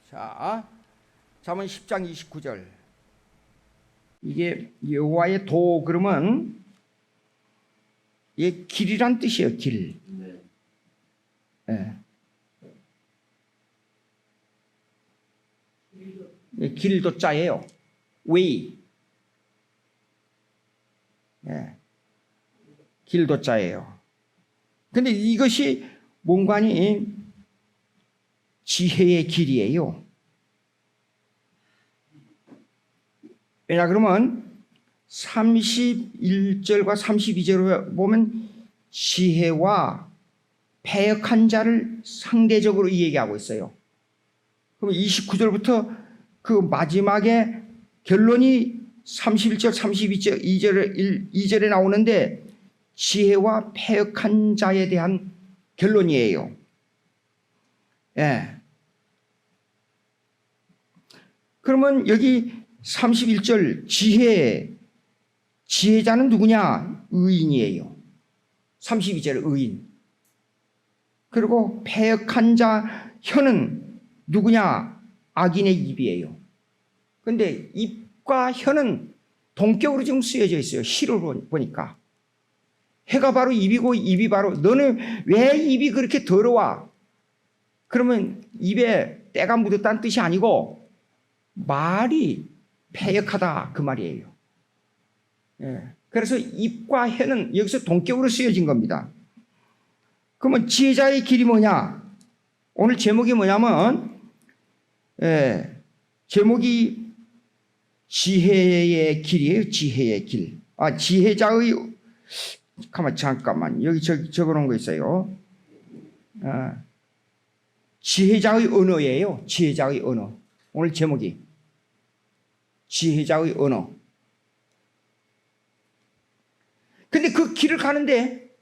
자, 잠언 10장 29절. 이게 여호와의 도 그러면 이게 길이란 뜻이에요. 길. 네. 길도 자예요. way. 네. 길도 자예요. 근데 이것이 뭔가니 지혜의 길이에요. 왜냐 그러면 31절과 32절을 보면 지혜와 패역한 자를 상대적으로 얘기하고 있어요. 그럼 29절부터 그 마지막에 결론이 31절, 32절, 2절에 나오는데 지혜와 패역한 자에 대한 결론이에요. 예. 그러면 여기 31절 지혜자는 누구냐? 의인이에요. 32절 의인. 그리고 패역한 자 혀는 누구냐? 악인의 입이에요. 그런데 입과 혀는 동격으로 지금 쓰여져 있어요. 시로 보니까. 혀가 바로 입이고 입이 바로 너는 왜 입이 그렇게 더러워? 그러면 입에 때가 묻었다는 뜻이 아니고 말이 패역하다 그 말이에요. 예. 그래서 입과 혀는 여기서 동격으로 쓰여진 겁니다. 그러면 지혜자의 길이 뭐냐? 오늘 제목이 뭐냐면 제목이 지혜의 길이에요. 지혜의 길. 지혜자의 잠깐만 여기 적어놓은 거 있어요. 지혜자의 언어예요. 지혜자의 언어. 오늘 제목이 지혜자의 언어. 근데 그 길을 가는데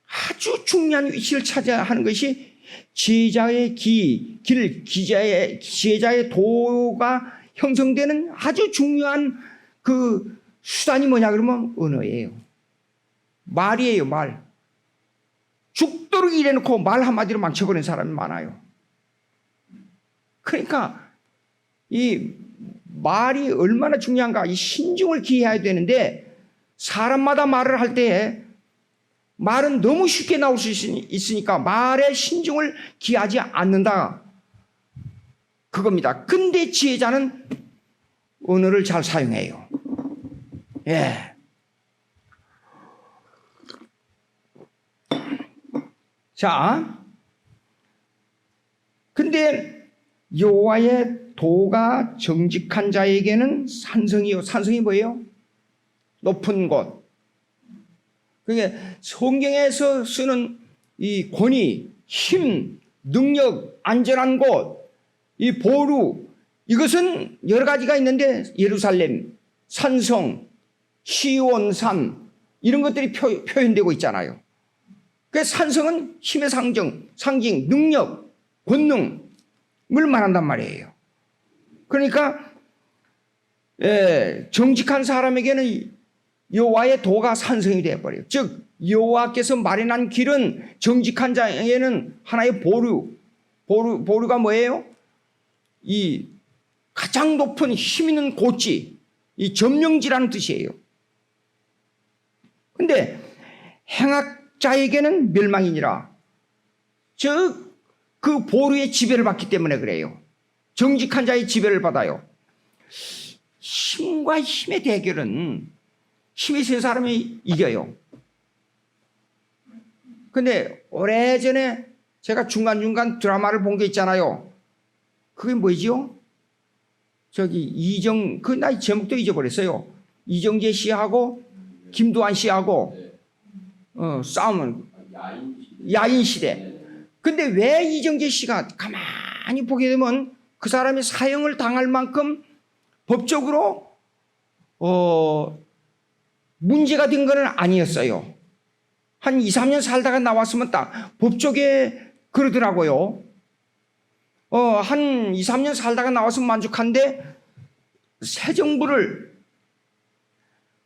아주 중요한 위치를 차지해야 하는 것이 지혜자의 지혜자의 도가 형성되는 아주 중요한 그 수단이 뭐냐 그러면 언어예요. 말이에요, 말. 죽도록 일해놓고 말 한마디로 망쳐버리는 사람이 많아요. 그러니까 이 말이 얼마나 중요한가, 이 신중을 기해야 되는데 사람마다 말을 할 때 말은 너무 쉽게 나올 수 있으니까 말에 신중을 기하지 않는다. 그겁니다. 근데 지혜자는 언어를 잘 사용해요. 예. 자, 근데 여호와의 도가 정직한 자에게는 산성이요. 산성이 뭐예요? 높은 곳. 그게 성경에서 쓰는 이 권위, 힘, 능력, 안전한 곳, 이 보루, 이것은 여러 가지가 있는데 예루살렘, 산성, 시온산 이런 것들이 표현되고 있잖아요. 그 산성은 힘의 상징, 능력, 권능을 말한단 말이에요. 그러니까 정직한 사람에게는 여호와의 도가 산성이 되어버려요. 즉 여호와께서 마련한 길은 정직한 자에게는 하나의 보루가 뭐예요? 이 가장 높은 힘 있는 고지, 이 점령지라는 뜻이에요. 근데 행악자에게는 멸망이니라. 즉 그 보루의 지배를 받기 때문에 그래요. 정직한 자의 지배를 받아요. 힘과 힘의 대결은 힘이 센 사람이 이겨요. 근데 오래전에 제가 중간중간 드라마를 본 게 있잖아요. 그게 뭐지요? 그 나 제목도 잊어버렸어요. 이정재 씨하고 김두한 씨하고 싸움은 야인시대. 근데 왜 이정재 씨가 가만히 보게 되면 그 사람이 사형을 당할 만큼 법적으로 문제가 된 건 아니었어요. 한 2, 3년 살다가 나왔으면 딱 법조계 그러더라고요. 한 2, 3년 살다가 나왔으면 만족한데 새 정부를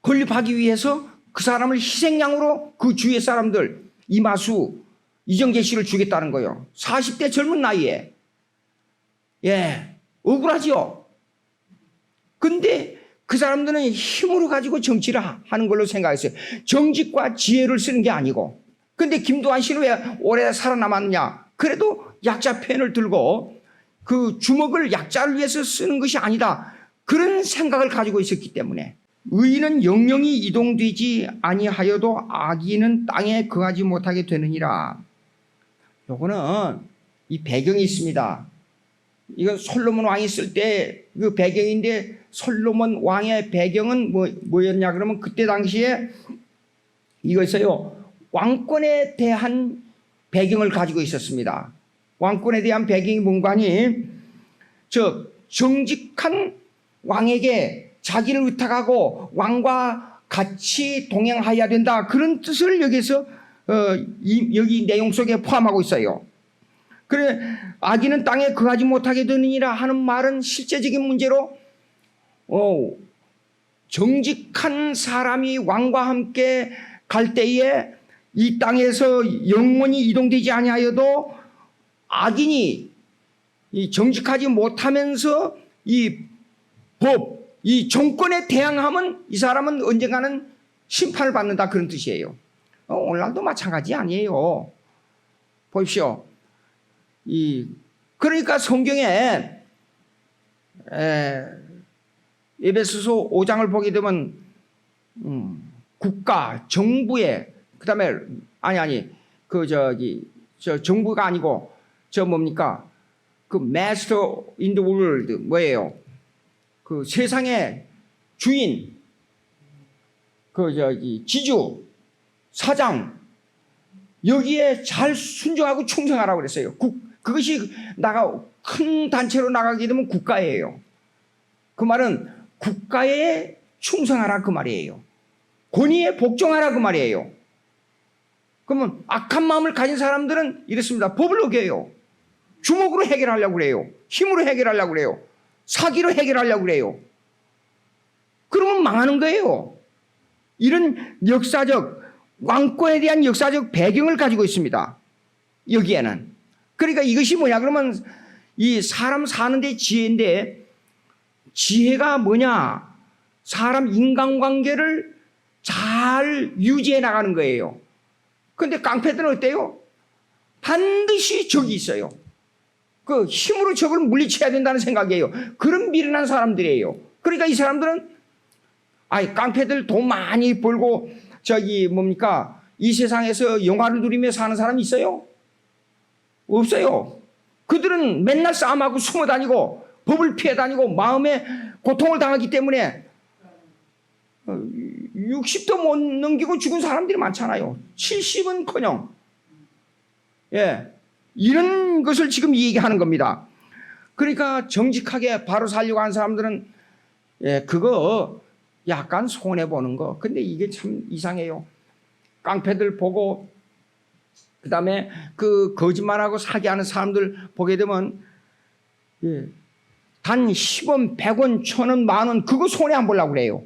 건립하기 위해서 그 사람을 희생양으로 그 주위의 사람들 이마수, 이정재 씨를 주겠다는 거예요. 40대 젊은 나이에. 예, 억울하지요. 근데 그 사람들은 힘으로 가지고 정치를 하는 걸로 생각했어요. 정직과 지혜를 쓰는 게 아니고. 근데 김두한 씨는 왜 오래 살아남았느냐? 그래도 약자 펜을 들고 그 주먹을 약자를 위해서 쓰는 것이 아니다. 그런 생각을 가지고 있었기 때문에 의인은 영영이 이동되지 아니하여도 악인은 땅에 거하지 못하게 되느니라. 요거는 이 배경이 있습니다. 이건 솔로몬 왕이 있을 때 그 배경인데, 솔로몬 왕의 배경은 뭐였냐 그러면 그때 당시에 이것이요, 왕권에 대한 배경을 가지고 있었습니다. 왕권에 대한 배경이 뭔가 하니, 정직한 왕에게 자기를 의탁하고 왕과 같이 동행하여야 된다, 그런 뜻을 여기서 여기 내용 속에 포함하고 있어요. 그래, 악인은 땅에 거하지 못하게 되느니라 하는 말은 실제적인 문제로 정직한 사람이 왕과 함께 갈 때에 이 땅에서 영원히 이동되지 아니하여도 악인이 이 정직하지 못하면서 이 법, 이 정권에 대항하면 이 사람은 언젠가는 심판을 받는다, 그런 뜻이에요. 오늘날도 마찬가지 아니에요. 보십시오. 그러니까 성경에 에베소서 5장을 보게 되면 국가, 정부의, 그다음에 정부가 아니고 뭡니까? 그 master in the world 뭐예요? 그 세상의 주인, 지주, 사장, 여기에 잘 순종하고 충성하라고 그랬어요. 그것이 큰 단체로 나가게 되면 국가예요. 그 말은 국가에 충성하라 그 말이에요. 권위에 복종하라 그 말이에요. 그러면 악한 마음을 가진 사람들은 이렇습니다. 법을 어겨요. 주먹으로 해결하려고 그래요. 힘으로 해결하려고 그래요. 사기로 해결하려고 그래요. 그러면 망하는 거예요. 이런 역사적, 왕권에 대한 역사적 배경을 가지고 있습니다. 여기에는. 그러니까 이것이 뭐냐 그러면 이 사람 사는 데 지혜인데, 지혜가 뭐냐? 사람 인간관계를 잘 유지해 나가는 거예요. 그런데 깡패들은 어때요? 반드시 적이 있어요. 그 힘으로 적을 물리쳐야 된다는 생각이에요. 그런 미련한 사람들이에요. 그러니까 이 사람들은 깡패들 돈 많이 벌고 이 세상에서 영화를 누리며 사는 사람이 있어요? 없어요. 그들은 맨날 싸움하고 숨어 다니고 법을 피해 다니고 마음에 고통을 당하기 때문에 60도 못 넘기고 죽은 사람들이 많잖아요. 70은커녕. 예, 이런 것을 지금 얘기하는 겁니다. 그러니까 정직하게 바로 살려고 하는 사람들은 그거 약간 손해보는 거. 근데 이게 참 이상해요. 깡패들 보고 그 다음에 그 거짓말하고 사기하는 사람들 보게 되면 단 10원, 100원, 1000원, 만원 그거 손해 안 보려고 그래요.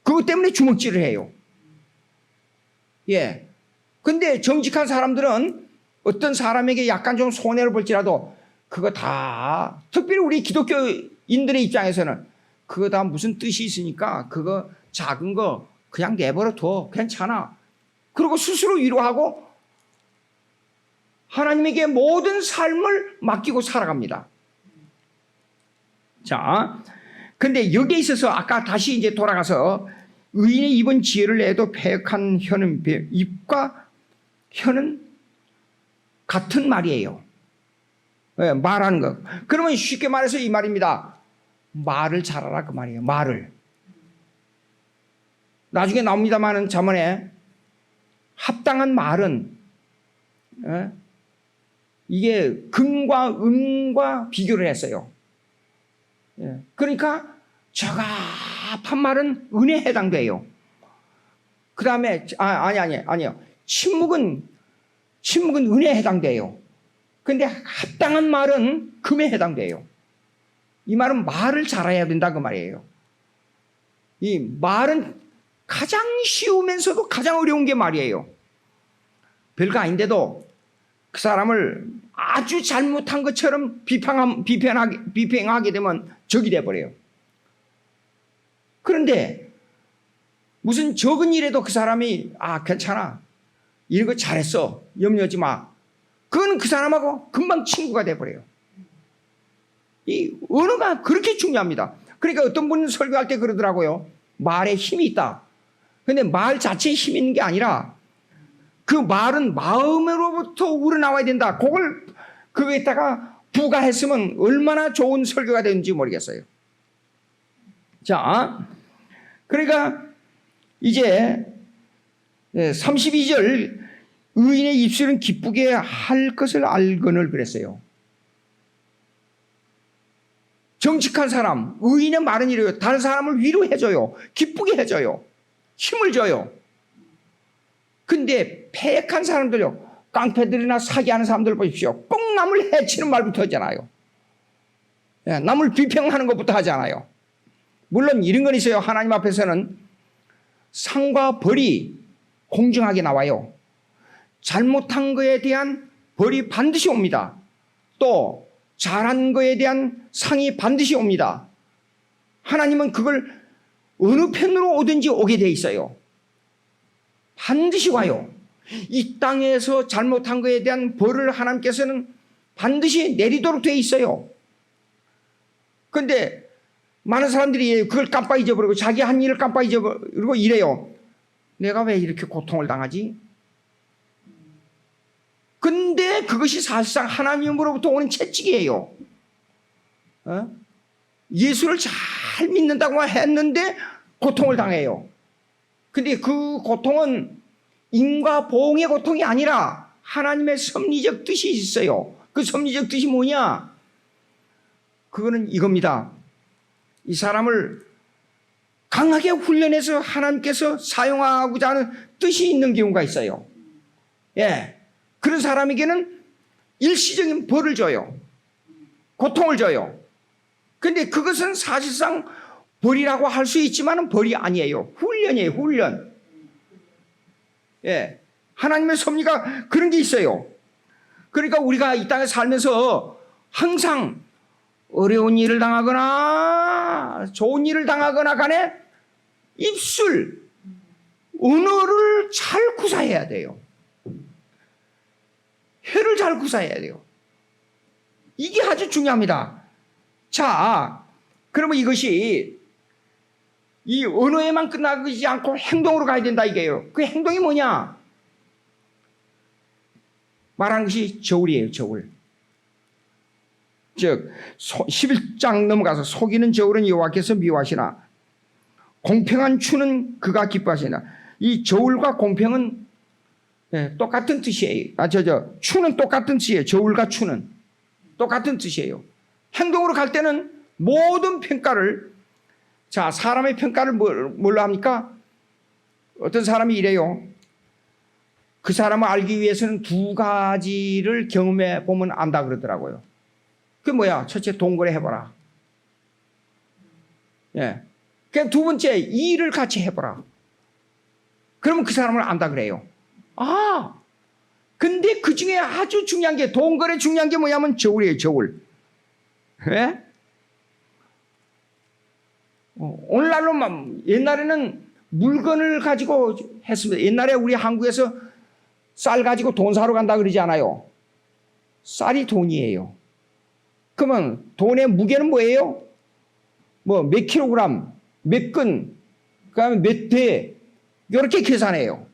그것 때문에 주먹질을 해요. 예. 근데 정직한 사람들은 어떤 사람에게 약간 좀 손해를 볼지라도 그거 다, 특별히 우리 기독교인들의 입장에서는 그거 다 무슨 뜻이 있으니까 그거 작은 거 그냥 내버려 둬. 괜찮아. 그리고 스스로 위로하고 하나님에게 모든 삶을 맡기고 살아갑니다. 자, 근데 여기에 있어서 아까 다시 이제 돌아가서 의인의 입은 지혜를 내도 패역한 혀는 입과 혀는 같은 말이에요. 네, 말하는 거. 그러면 쉽게 말해서 이 말입니다. 말을 잘하라 그 말이에요. 말을. 나중에 나옵니다마는 잠언에 합당한 말은 이게 금과 은과 비교를 했어요. 그러니까 저갑한 말은 은혜에 해당돼요. 그 다음에 아니요. 침묵은 은혜에 해당돼요. 근데 합당한 말은 금에 해당돼요. 이 말은 말을 잘해야 된다 그 말이에요. 이 말은 가장 쉬우면서도 가장 어려운 게 말이에요. 별거 아닌데도 그 사람을 아주 잘못한 것처럼 비평하게 되면 적이 돼버려요. 그런데 무슨 적은 일에도 그 사람이 괜찮아, 이런 거 잘했어, 염려하지 마, 그건 그 사람하고 금방 친구가 돼버려요. 이 언어가 그렇게 중요합니다. 그러니까 어떤 분은 설교할 때 그러더라고요. 말에 힘이 있다. 근데 말 자체에 힘이 있는 게 아니라 그 말은 마음으로부터 우러나와야 된다. 그걸 그거에다가 부가했으면 얼마나 좋은 설교가 되는지 모르겠어요. 자, 그러니까 이제 32절, 의인의 입술은 기쁘게 할 것을 알거늘 그랬어요. 정직한 사람, 의인의 말은 이래요. 다른 사람을 위로해줘요. 기쁘게 해줘요. 힘을 줘요. 근데 패역한 사람들요, 깡패들이나 사기하는 사람들 보십시오. 꼭 남을 해치는 말부터 하잖아요. 남을 비평하는 것부터 하잖아요. 물론 이런 건 있어요. 하나님 앞에서는 상과 벌이 공정하게 나와요. 잘못한 거에 대한 벌이 반드시 옵니다. 또 잘한 거에 대한 상이 반드시 옵니다. 하나님은 그걸 어느 편으로 오든지 오게 돼 있어요. 반드시 와요. 이 땅에서 잘못한 거에 대한 벌을 하나님께서는 반드시 내리도록 돼 있어요. 그런데 많은 사람들이 그걸 깜빡 잊어버리고 자기 한 일을 깜빡 잊어버리고 이래요. 내가 왜 이렇게 고통을 당하지? 근데 그것이 사실상 하나님으로부터 오는 채찍이에요. 예수를 잘 믿는다고 했는데 고통을 당해요. 근데 그 고통은 인과 보응의 고통이 아니라 하나님의 섭리적 뜻이 있어요. 그 섭리적 뜻이 뭐냐? 그거는 이겁니다. 이 사람을 강하게 훈련해서 하나님께서 사용하고자 하는 뜻이 있는 경우가 있어요. 예. 그런 사람에게는 일시적인 벌을 줘요. 고통을 줘요. 근데 그것은 사실상 벌이라고 할 수 있지만 벌이 아니에요. 훈련이에요, 훈련. 예. 하나님의 섭리가 그런 게 있어요. 그러니까 우리가 이 땅에 살면서 항상 어려운 일을 당하거나 좋은 일을 당하거나 간에 입술, 언어를 잘 구사해야 돼요. 혀를 잘 구사해야 돼요. 이게 아주 중요합니다. 자, 그러면 이것이 이 언어에만 끝나지 않고 행동으로 가야 된다 이게요. 그 행동이 뭐냐? 말하는 것이 저울이에요, 저울. 즉 11장 넘어가서 속이는 저울은 여호와께서 미워하시나 공평한 추는 그가 기뻐하시나. 이 저울과 공평은 똑같은 뜻이에요. 추는 똑같은 뜻이에요. 저울과 추는 똑같은 뜻이에요. 행동으로 갈 때는 모든 평가를, 자, 사람의 평가를 뭘로 합니까? 어떤 사람이 이래요. 그 사람을 알기 위해서는 두 가지를 경험해 보면 안다 그러더라고요. 그게 뭐야? 첫째, 동거래 해봐라. 예. 그냥 두 번째, 일을 같이 해봐라. 그러면 그 사람을 안다 그래요. 근데 그 중에 아주 중요한 게, 동거래 중요한 게 뭐냐면 저울이에요, 저울. 예? 오늘날로 옛날에는 물건을 가지고 했습니다. 옛날에 우리 한국에서 쌀 가지고 돈 사러 간다 그러지 않아요. 쌀이 돈이에요. 그러면 돈의 무게는 뭐예요? 뭐 몇 킬로그램, 몇 근, 그 다음에 몇 대, 이렇게 계산해요.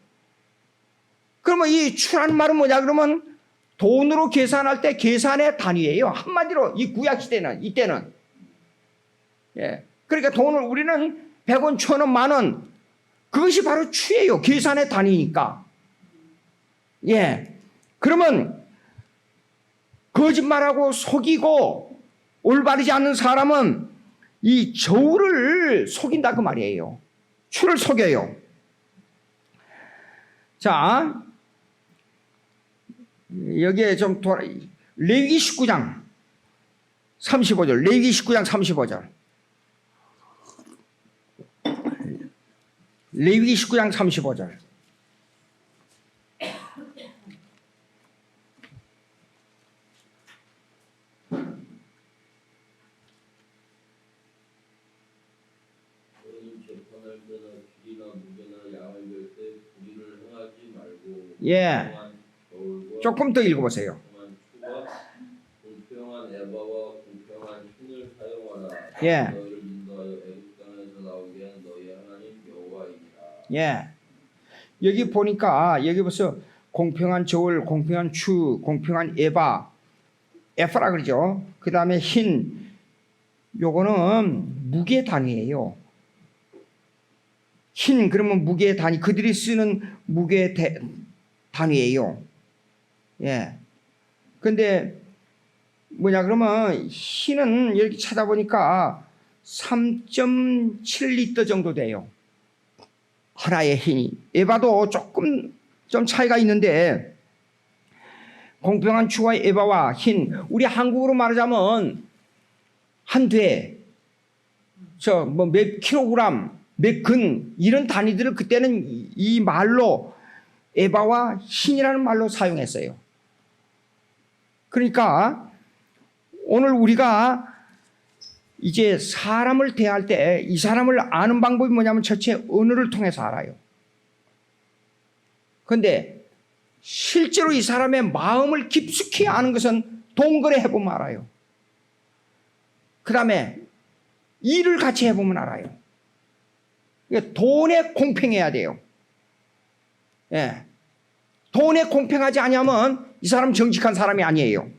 그러면 이 추라는 말은 뭐냐? 그러면 돈으로 계산할 때 계산의 단위예요. 한마디로 이 구약시대는, 이때는. 예. 그러니까 돈을 우리는 100원, 1000원, 만원, 그것이 바로 추예요. 계산의 단위니까. 예. 그러면 거짓말하고 속이고 올바르지 않는 사람은 이 저울을 속인다 그 말이에요. 추를 속여요. 자, 여기에 좀 레위기 19장 35절, 레위기 19장 35절. 레위기 19장 35절. 양을 뜨나 쥐나 무게나 양을 열 때 불의를 행하지 말고 예. 공평한 겨울과 조금 더 읽어보세요. 공평한 추가 공평한 에바와 공평한 신을 사용하라. 예. 너희를 인도하여 애굽 땅에서 나오게 한 너희 하나님 여호와이니라. 예. 여기 보니까 여기 벌써 공평한 저울, 공평한 추, 공평한 에바라 그러죠. 그 다음에 흰, 요거는 무게 단위예요. 흰 그러면 무게 단위, 그들이 쓰는 무게 단위예요. 예. 근데 뭐냐 그러면 흰은 이렇게 찾아보니까 3.7리터 정도 돼요. 하나의 흰이. 에바도 조금 좀 차이가 있는데 공평한 추와 에바와 흰, 우리 한국으로 말하자면 한 돼, 저 뭐 몇 킬로그램, 몇 근 이런 단위들을 그때는 이 말로 에바와 흰이라는 말로 사용했어요. 그러니까 오늘 우리가 이제 사람을 대할 때 이 사람을 아는 방법이 뭐냐면 첫째 언어를 통해서 알아요. 그런데 실제로 이 사람의 마음을 깊숙이 아는 것은 동거래 해보면 알아요. 그 다음에 일을 같이 해보면 알아요. 돈에 공평해야 돼요. 예. 돈에 공평하지 않으면 이 사람 정직한 사람이 아니에요.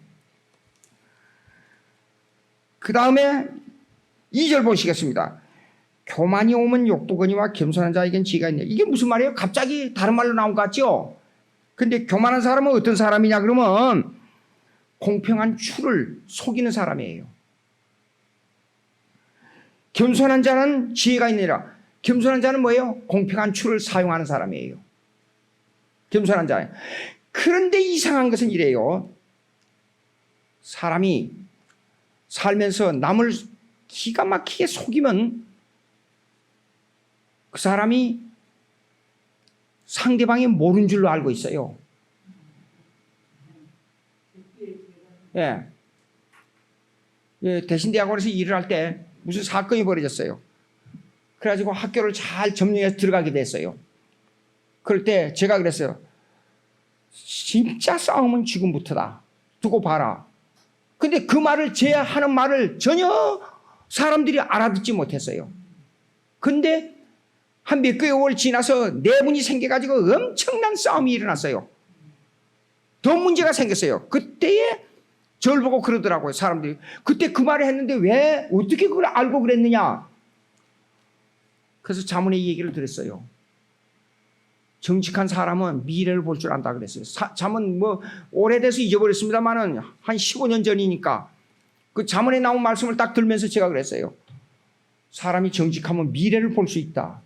그 다음에 2절 보시겠습니다. 교만이 오면 욕도거니와 겸손한 자에겐 지혜가 있네. 이게 무슨 말이에요? 갑자기 다른 말로 나온 것 같죠? 근데 교만한 사람은 어떤 사람이냐 그러면 공평한 추를 속이는 사람이에요. 겸손한 자는 지혜가 있느니라. 겸손한 자는 뭐예요? 공평한 추를 사용하는 사람이에요. 겸손한 자. 그런데 이상한 것은 이래요. 사람이 살면서 남을 기가 막히게 속이면 그 사람이 상대방이 모르는 줄로 알고 있어요. 예. 예, 대신대학원에서 일을 할 때 무슨 사건이 벌어졌어요. 그래가지고 학교를 잘 점령해서 들어가게 됐어요. 그럴 때 제가 그랬어요. 진짜 싸움은 지금부터다. 두고 봐라. 근데 그 말을 제 하는 말을 전혀 사람들이 알아듣지 못했어요. 근데 한 몇 개월 지나서 내분이 생겨가지고 엄청난 싸움이 일어났어요. 더 문제가 생겼어요. 그때에 저를 보고 그러더라고요. 사람들이. 그때 그 말을 했는데 왜 어떻게 그걸 알고 그랬느냐. 그래서 자문에 이 얘기를 들었어요. 정직한 사람은 미래를 볼 줄 안다 그랬어요. 자문 뭐 오래돼서 잊어버렸습니다만은 한 15년 전이니까 그 자문에 나온 말씀을 딱 들면서 제가 그랬어요. 사람이 정직하면 미래를 볼 수 있다.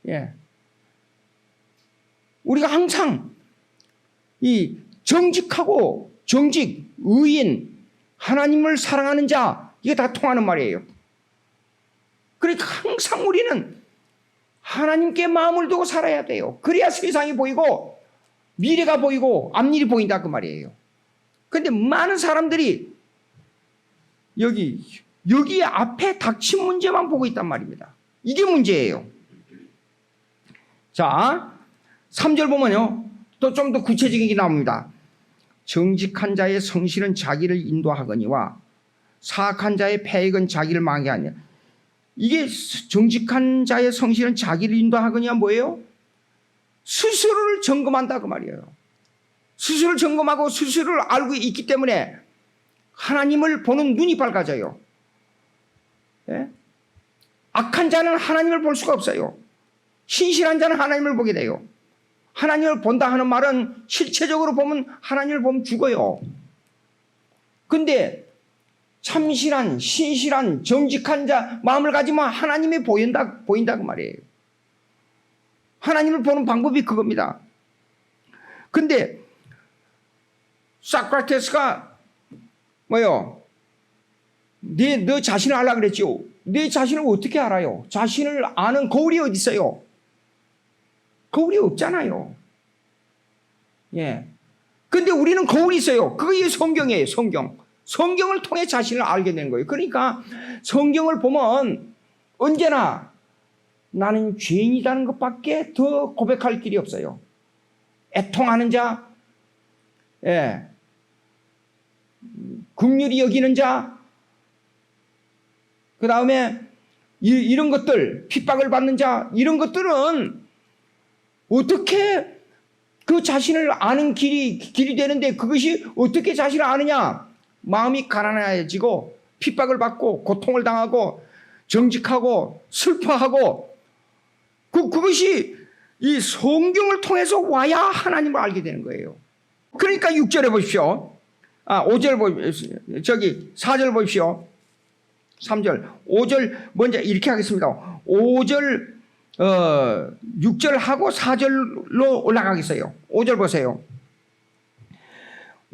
예. 우리가 항상 이 정직하고 정직, 의인, 하나님을 사랑하는 자 이게 다 통하는 말이에요. 그러니까 항상 우리는 하나님께 마음을 두고 살아야 돼요. 그래야 세상이 보이고 미래가 보이고 앞일이 보인다 그 말이에요. 그런데 많은 사람들이 여기 앞에 닥친 문제만 보고 있단 말입니다. 이게 문제예요. 자, 3절 보면요. 또 좀 더 구체적인 게 나옵니다. 정직한 자의 성실은 자기를 인도하거니와 사악한 자의 패액은 자기를 망하게 하느냐. 이게 정직한 자의 성실은 자기를 인도하거니와 뭐예요? 스스로를 점검한다 그 말이에요. 스스로를 점검하고 스스로를 알고 있기 때문에 하나님을 보는 눈이 밝아져요. 예? 악한 자는 하나님을 볼 수가 없어요. 신실한 자는 하나님을 보게 돼요. 하나님을 본다 하는 말은 실체적으로 보면 하나님을 보면 죽어요. 근데 참신한, 신실한, 정직한 자 마음을 가지면 하나님이 보인다 그 말이에요. 하나님을 보는 방법이 그겁니다. 근데 소크라테스가 뭐요? 너 자신을 알라 그랬죠. 내 자신을 어떻게 알아요? 자신을 아는 거울이 어디 있어요? 거울이 없잖아요. 예. 근데 우리는 거울이 있어요. 그게 성경이에요. 성경을 통해 자신을 알게 되는 거예요. 그러니까 성경을 보면 언제나 나는 죄인이라는 것밖에 더 고백할 길이 없어요. 애통하는 자, 예, 긍휼히 여기는 자, 그 다음에 이런 것들, 핍박을 받는 자, 이런 것들은 어떻게 그 자신을 아는 길이 되는데 그것이 어떻게 자신을 아느냐? 마음이 가난해지고 핍박을 받고 고통을 당하고 정직하고 슬퍼하고 그것이 이 성경을 통해서 와야 하나님을 알게 되는 거예요. 그러니까 6절에 보십시오. 5절 보십시오. 4절 보십시오. 3절, 5절 먼저 이렇게 하겠습니다. 5절, 6절 하고 4절로 올라가겠어요. 5절 보세요.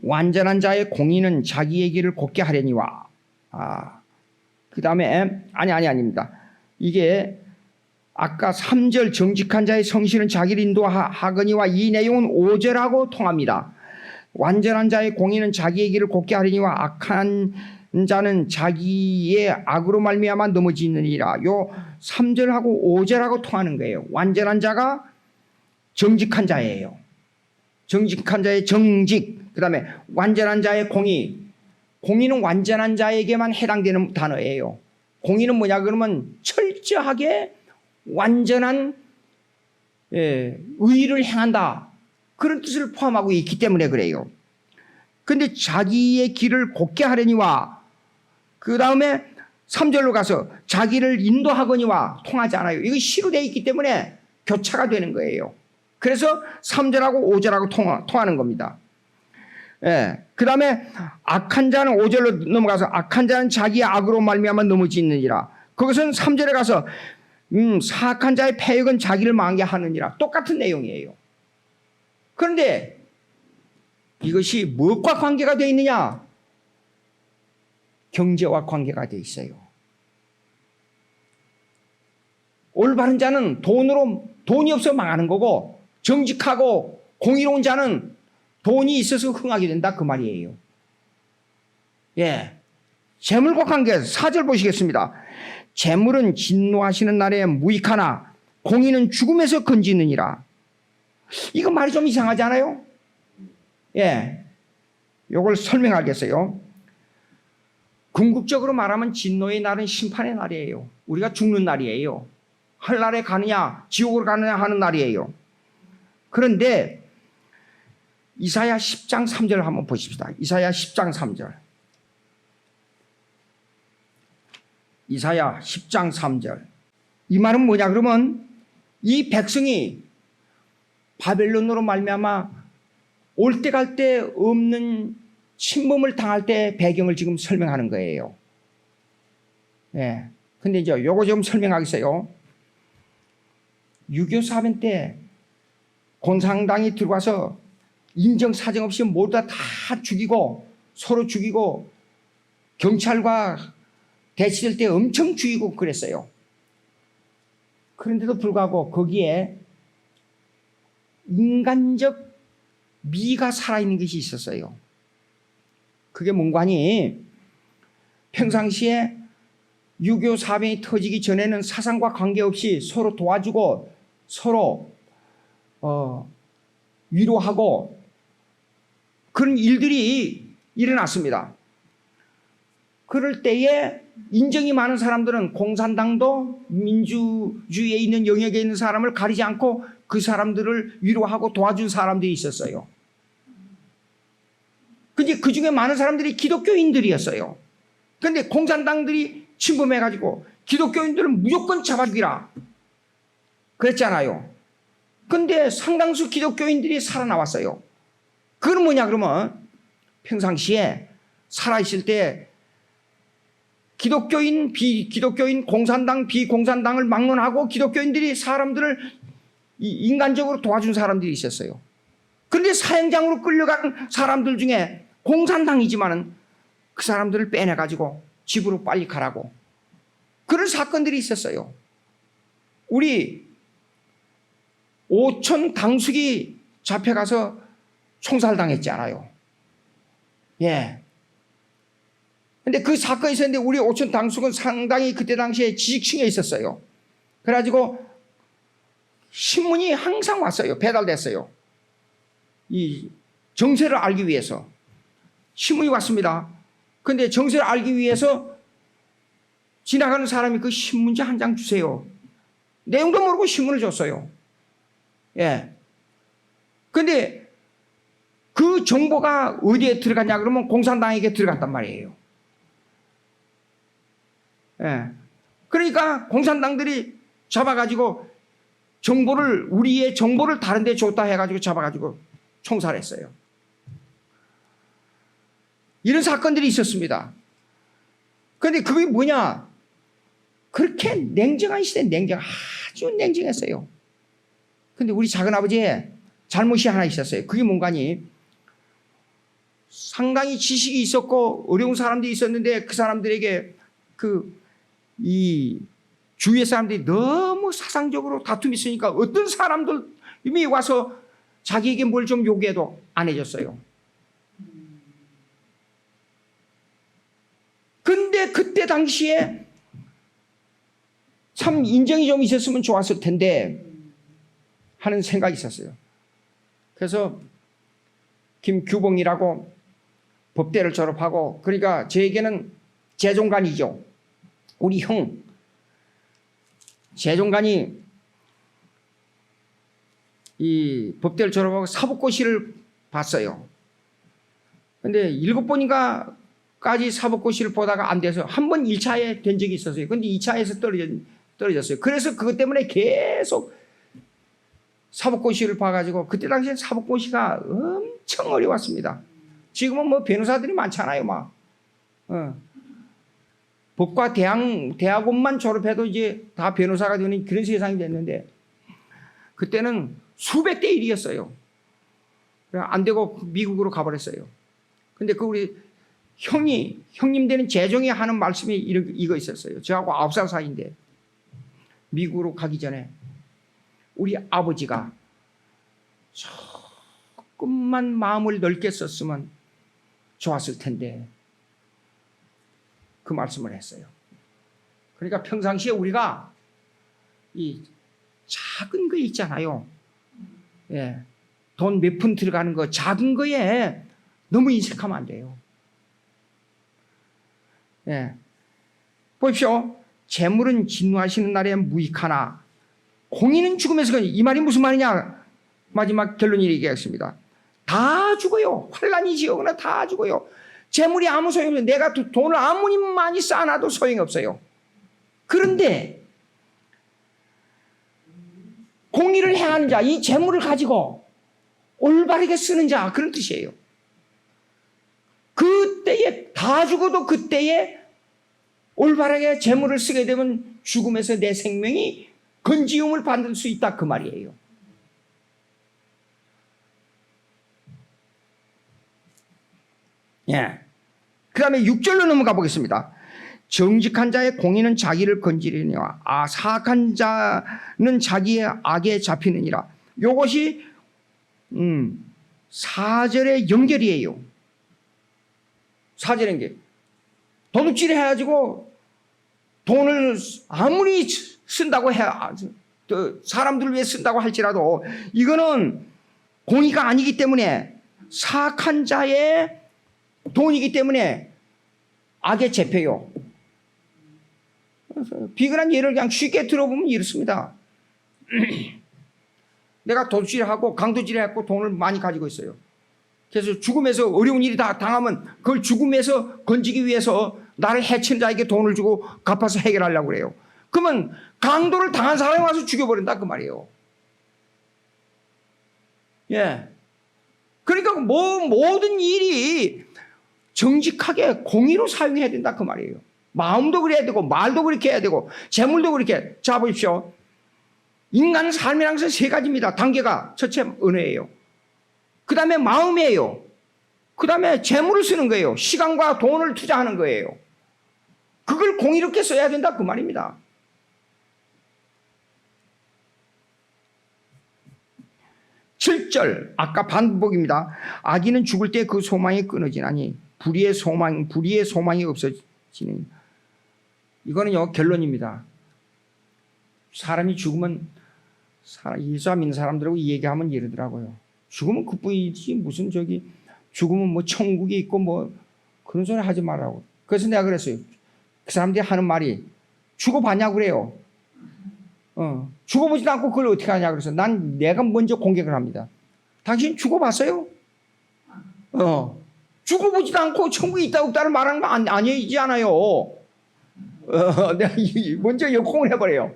완전한 자의 공의는 자기의 길을 곧게 하려니와. 그 다음에 아닙니다. 이게 아까 3절 정직한 자의 성실은 자기를 인도하거니와 이 내용은 5절하고 통합니다. 완전한 자의 공의는 자기의 길을 곧게 하려니와 악한 자는 자기의 악으로 말미암아 넘어지느니라. 요 3절하고 5절하고 통하는 거예요. 완전한 자가 정직한 자예요. 정직한 자의 정직, 그 다음에 완전한 자의 공의. 공의는 완전한 자에게만 해당되는 단어예요. 공의는 뭐냐 그러면 철저하게 완전한 의를 행한다, 그런 뜻을 포함하고 있기 때문에 그래요. 그런데 자기의 길을 곧게 하려니와, 그 다음에 3절로 가서 자기를 인도하거니와 통하지 않아요. 이거 시로 되어 있기 때문에 교차가 되는 거예요. 그래서 3절하고 5절하고 통하는 겁니다. 그 다음에 악한 자는 5절로 넘어가서 악한 자는 자기의 악으로 말미암아 넘어지느니라. 그것은 3절에 가서 사악한 자의 패역은 자기를 망하게 하느니라. 똑같은 내용이에요. 그런데 이것이 무엇과 관계가 되어 있느냐? 경제와 관계가 되어 있어요. 올바른 자는 돈이 없어 망하는 거고, 정직하고 공의로운 자는 돈이 있어서 흥하게 된다, 그 말이에요. 재물과 관계, 4절 보시겠습니다. 재물은 진노하시는 날에 무익하나 공의는 죽음에서 건지느니라. 이거 말이 좀 이상하지 않아요? 요걸 설명하겠어요. 궁극적으로 말하면 진노의 날은 심판의 날이에요. 우리가 죽는 날이에요. 하늘나라에 가느냐 지옥으로 가느냐 하는 날이에요. 그런데 이사야 10장 3절 한번 보십시다. 이사야 10장 3절. 이사야 10장 3절. 이 말은 뭐냐 그러면 이 백성이 바벨론으로 말미암아 올 때 갈 때 없는 침범을 당할 때 배경을 지금 설명하는 거예요. 근데 이제 요거 좀 설명하겠어요. 유교 사변 때 공산당이 들어와서 인정사정 없이 모두 다 죽이고, 서로 죽이고, 경찰과 대치될 때 엄청 죽이고 그랬어요. 그런데도 불구하고 거기에 인간적 미가 살아있는 것이 있었어요. 그게 뭔가니, 평상시에 유교 사변이 터지기 전에는 사상과 관계없이 서로 도와주고 서로 위로하고 그런 일들이 일어났습니다. 그럴 때에 인정이 많은 사람들은 공산당도 민주주의에 있는 영역에 있는 사람을 가리지 않고 그 사람들을 위로하고 도와준 사람들이 있었어요. 근데 그 중에 많은 사람들이 기독교인들이었어요. 그런데 공산당들이 침범해가지고 기독교인들은 무조건 잡아 죽이라 그랬잖아요. 근데 상당수 기독교인들이 살아나왔어요. 그건 뭐냐 그러면 평상시에 살아있을 때 기독교인, 비기독교인, 공산당, 비공산당을 막론하고 기독교인들이 사람들을 인간적으로 도와준 사람들이 있었어요. 그런데 사형장으로 끌려간 사람들 중에 공산당이지만은 그 사람들을 빼내가지고 집으로 빨리 가라고 그런 사건들이 있었어요. 우리 오촌 당숙이 잡혀가서 총살당했잖아요. 근데 그 사건이 있었는데 우리 오촌 당숙은 상당히 그때 당시에 지식층에 있었어요. 그래가지고 신문이 항상 왔어요. 배달됐어요. 이 정세를 알기 위해서 신문이 왔습니다. 근데 정세를 알기 위해서 지나가는 사람이 그 신문지 한 장 주세요. 내용도 모르고 신문을 줬어요. 예. 근데 그 정보가 어디에 들어갔냐 그러면 공산당에게 들어갔단 말이에요. 예. 그러니까 공산당들이 잡아가지고 우리의 정보를 다른 데 줬다 해가지고 잡아가지고 총살했어요. 이런 사건들이 있었습니다. 그런데 그게 뭐냐? 그렇게 냉정한 시대, 아주 냉정했어요. 근데 우리 작은아버지의 잘못이 하나 있었어요. 그게 뭔가니? 상당히 지식이 있었고 어려운 사람들이 있었는데 그 사람들에게 이 주위의 사람들이 너무 사상적으로 다툼이 있으니까 어떤 사람들이 와서 자기에게 뭘 좀 요구해도 안 해줬어요. 근데 그때 당시에 참 인정이 좀 있었으면 좋았을 텐데 하는 생각이 있었어요. 그래서 김규봉이라고 법대를 졸업하고, 그러니까 저에게는 재종관이죠. 우리 형 재종관이 이 법대를 졸업하고 사법고시를 봤어요. 근데 7번인가까지 사법고시를 보다가 안 돼서 한 번 1차에 된 적이 있었어요. 근데 2차에서 떨어졌어요. 그래서 그것 때문에 계속 사법고시를 봐가지고, 그때 당시에 사법고시가 엄청 어려웠습니다. 지금은 뭐 변호사들이 많잖아요, 막. 법과 대학원만 졸업해도 이제 다 변호사가 되는 그런 세상이 됐는데, 그때는 수백 대 1이었어요. 안 되고 미국으로 가버렸어요. 근데 우리 형님 되는 재종이 하는 말씀이 이거 있었어요. 저하고 9살 사이인데, 미국으로 가기 전에 우리 아버지가 조금만 마음을 넓게 썼으면 좋았을 텐데, 그 말씀을 했어요. 그러니까 평상시에 우리가 이 작은 거 있잖아요. 예. 돈 몇 푼 들어가는 거, 작은 거에 너무 인색하면 안 돼요. 예. 보십시오. 재물은 진노하시는 날에 무익하나 공의는 죽음에서, 이 말이 무슨 말이냐? 마지막 결론이 얘기하겠습니다. 다 죽어요. 환란이 지어오거나 다 죽어요. 재물이 아무 소용이 없어요. 내가 돈을 아무리 많이 쌓아놔도 소용이 없어요. 그런데 공의를 행하는 자, 이 재물을 가지고 올바르게 쓰는 자, 그런 뜻이에요. 그때에 다 죽어도 그때에 올바르게 재물을 쓰게 되면 죽음에서 내 생명이 건지움을 받을 수 있다, 그 말이에요. 예. 그 다음에 6절로 넘어가 보겠습니다. 정직한 자의 공의는 자기를 건지리니와 사악한 자는 자기의 악에 잡히느니라. 이것이 4절의 연결이에요. 4절의 연결. 도둑질 해가지고 돈을 아무리 쓴다고 사람들을 위해 쓴다고 할지라도 이거는 공의가 아니기 때문에, 사악한 자의 돈이기 때문에 악에 잡혀요. 비근한 예를 그냥 쉽게 들어보면 이렇습니다. 내가 도둑질하고 강도질해갖고 돈을 많이 가지고 있어요. 그래서 죽음에서 어려운 일이 다 당하면 그걸 죽음에서 건지기 위해서 나를 해친 자에게 돈을 주고 갚아서 해결하려고 그래요. 그러면 강도를 당한 사람이 와서 죽여버린다, 그 말이에요. 예. 그러니까 모든 일이 정직하게 공의로 사용해야 된다, 그 말이에요. 마음도 그래야 되고 말도 그렇게 해야 되고 재물도 그렇게. 자, 보십시오. 인간 삶이라는 것은 3가지입니다. 단계가 첫째 은혜예요. 그 다음에 마음이에요. 그 다음에 재물을 쓰는 거예요. 시간과 돈을 투자하는 거예요. 그걸 공의롭게 써야 된다, 그 말입니다. (7절) 아까 반복입니다. 악인은 죽을 때 그 소망이 끊어지나니 불의의 소망이 없어지니. 이거는요 결론입니다. 사람이 죽으면 예수 안 믿는 사람들하고 얘기하면 이러더라고요. 죽으면 그뿐이지 무슨 죽으면 뭐 천국이 있고 뭐 그런 소리 하지 말라고. 그래서 내가 그랬어요. 그 사람들이 하는 말이 죽어봤냐고 그래요. 죽어보지도 않고 그걸 어떻게 하냐 그래서 내가 먼저 공격을 합니다. 당신 죽어봤어요? 죽어보지도 않고 천국이 있다 없다를 말하는 거 아니지 않아요. 내가 먼저 역공을 해버려요.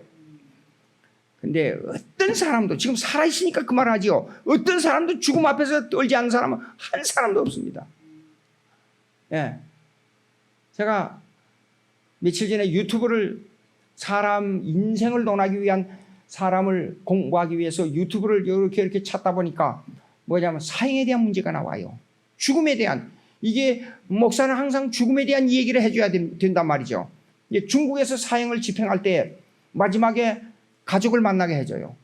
근데 어떤 사람도 지금 살아있으니까 그 말을 하지요. 어떤 사람도 죽음 앞에서 떨지 않는 사람은 한 사람도 없습니다. 예. 제가 며칠 전에 유튜브를 사람 인생을 논하기 위한 사람을 공부하기 위해서 유튜브를 이렇게 찾다 보니까 뭐냐면 사형에 대한 문제가 나와요. 죽음에 대한. 이게 목사는 항상 죽음에 대한 얘기를 해줘야 된단 말이죠. 중국에서 사형을 집행할 때 마지막에 가족을 만나게 해줘요.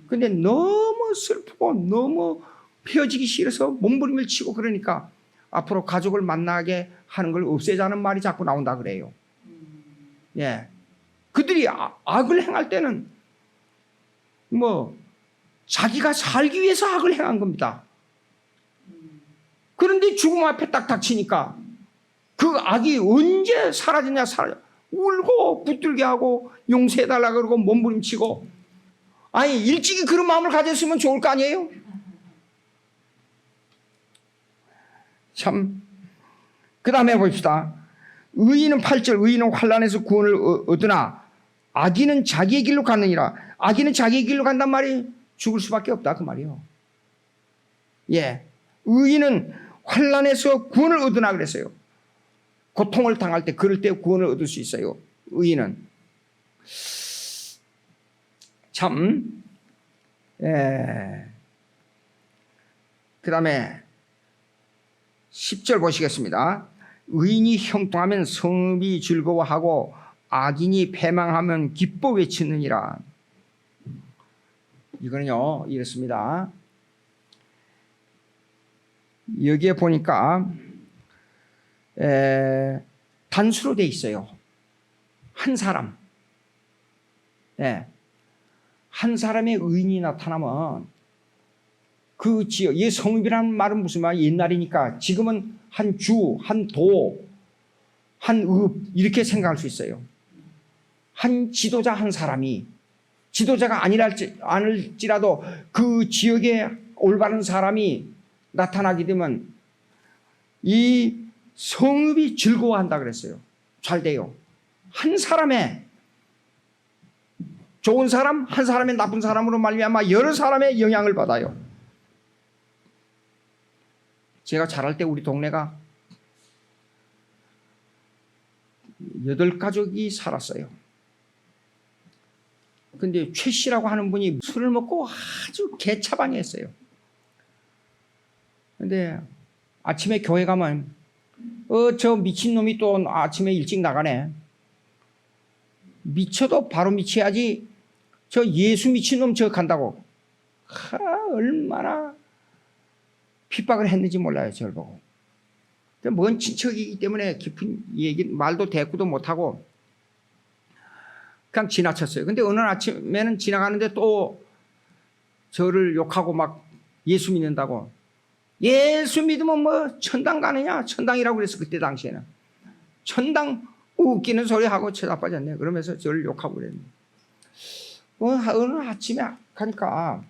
근데 너무 슬프고 너무 헤어지기 싫어서 몸부림을 치고 그러니까 앞으로 가족을 만나게 하는 걸 없애자는 말이 자꾸 나온다 그래요. 예. 그들이 악을 행할 때는 뭐 자기가 살기 위해서 악을 행한 겁니다. 그런데 죽음 앞에 딱 닥치니까 그 악이 언제 사라지냐 울고 붙들게 하고 용서해달라 그러고 몸부림치고. 아니 일찍이 그런 마음을 가졌으면 좋을 거 아니에요. 참. 그 다음에 봅시다. 의인은 8절 의인은 환난에서 구원을 얻으나 악인은 자기의 길로 가느니라. 악인은 자기의 길로 간단 말이 죽을 수밖에 없다 그 말이요. 예, 의인은 환난에서 구원을 얻으나 그랬어요. 고통을 당할 때 그럴 때 구원을 얻을 수 있어요. 의인은 참. 예. 그 다음에 10절 보시겠습니다. 의인이 형통하면 성읍이 즐거워하고 악인이 패망하면 기뻐 외치느니라. 이거는요 이렇습니다. 여기에 보니까 단수로 돼 있어요. 한 사람. 한 사람의 의인이 나타나면 그 지역, 이 성읍이라는 말은 무슨 말이야? 옛날이니까 지금은 한 주, 한 도, 한 읍 이렇게 생각할 수 있어요. 한 지도자 한 사람이 지도자가 아닐지라도 그 지역에 올바른 사람이 나타나게 되면 이 성읍이 즐거워한다 그랬어요. 잘 돼요. 한 사람의 좋은 사람, 한 사람의 나쁜 사람으로 말미암아 여러 사람의 영향을 받아요. 제가 자랄 때 우리 동네가 8가족이 살았어요. 근데 최 씨라고 하는 분이 술을 먹고 아주 개차반이었어요. 근데 아침에 교회 가면 저 미친놈이 또 아침에 일찍 나가네. 미쳐도 바로 미쳐야지. 저 예수 미친놈 저 간다고. 얼마나 핍박을 했는지 몰라요. 저를 보고. 먼 친척이기 때문에 깊은 얘기 말도 대꾸도 못하고 그냥 지나쳤어요. 근데 어느 아침에는 지나가는데 또 저를 욕하고 막 예수 믿는다고. 예수 믿으면 뭐 천당 가느냐? 천당이라고 그랬어 그때 당시에는. 천당 웃기는 소리 하고 쳐다빠졌네. 그러면서 저를 욕하고 그랬네. 어느 아침에 가니까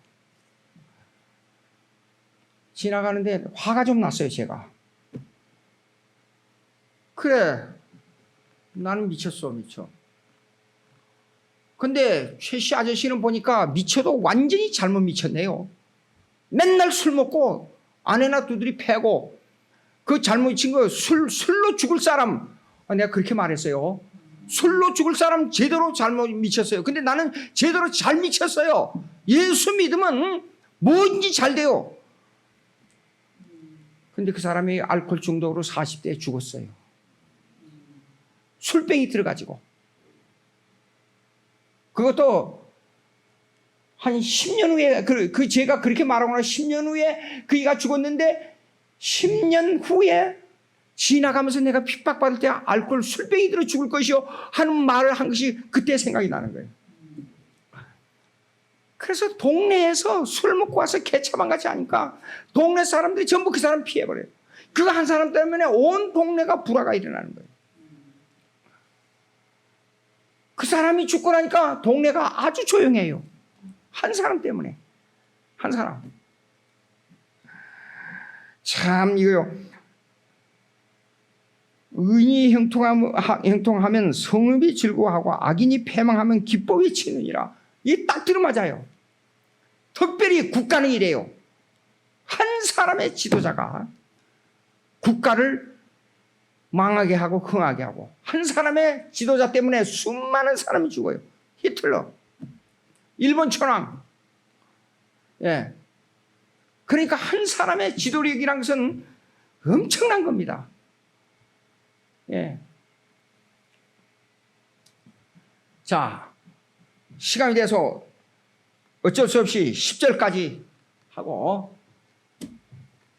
지나가는데 화가 좀 났어요. 제가. 그래 나는 미쳤어 미쳐. 근데 최 씨 아저씨는 보니까 미쳐도 완전히 잘못 미쳤네요. 맨날 술 먹고 아내나 두드리 패고 그 잘못 미친 거 술로 죽을 사람. 내가 그렇게 말했어요. 술로 죽을 사람 제대로 잘못 미쳤어요. 근데 나는 제대로 잘 미쳤어요. 예수 믿으면 뭐든지 잘 돼요. 근데 그 사람이 알코올 중독으로 40대에 죽었어요. 술병이 들어가지고. 그것도 한 10년 후에 제가 그렇게 말하고 나 10년 후에 그이가 죽었는데 10년 후에 지나가면서 내가 핍박받을 때 알코올 술병이 들어 죽을 것이요 하는 말을 한 것이 그때 생각이 나는 거예요. 그래서 동네에서 술 먹고 와서 개차만 같이 하니까 동네 사람들이 전부 그 사람 피해버려요. 그 한 사람 때문에 온 동네가 불화가 일어나는 거예요. 그 사람이 죽고 나니까 동네가 아주 조용해요. 한 사람 때문에. 한 사람. 참 이거요. 의인이 형통하면 성읍이 즐거워하고 악인이 패망하면 기뻐 외치느니라. 이게 딱 들어맞아요. 특별히 국가는 이래요. 한 사람의 지도자가 국가를 망하게 하고 흥하게 하고, 한 사람의 지도자 때문에 수많은 사람이 죽어요. 히틀러, 일본 천황. 예. 그러니까 한 사람의 지도력이란 것은 엄청난 겁니다. 예. 자, 시간이 돼서 어쩔 수 없이 10절까지 하고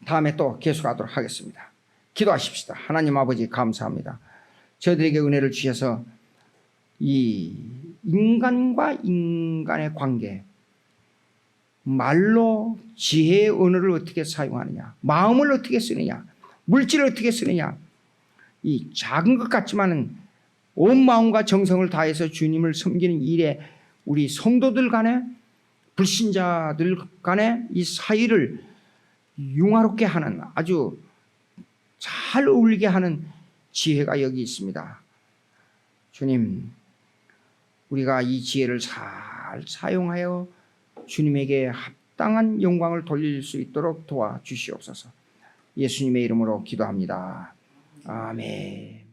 다음에 또 계속하도록 하겠습니다. 기도하십시다. 하나님 아버지 감사합니다. 저희들에게 은혜를 주셔서 이 인간과 인간의 관계, 말로 지혜의 언어를 어떻게 사용하느냐, 마음을 어떻게 쓰느냐, 물질을 어떻게 쓰느냐, 이 작은 것 같지만은 온 마음과 정성을 다해서 주님을 섬기는 일에 우리 성도들 간에, 불신자들 간에 이 사이를 융화롭게 하는, 아주 잘 어울리게 하는 지혜가 여기 있습니다. 주님, 우리가 이 지혜를 잘 사용하여 주님에게 합당한 영광을 돌릴 수 있도록 도와주시옵소서. 예수님의 이름으로 기도합니다. 아멘.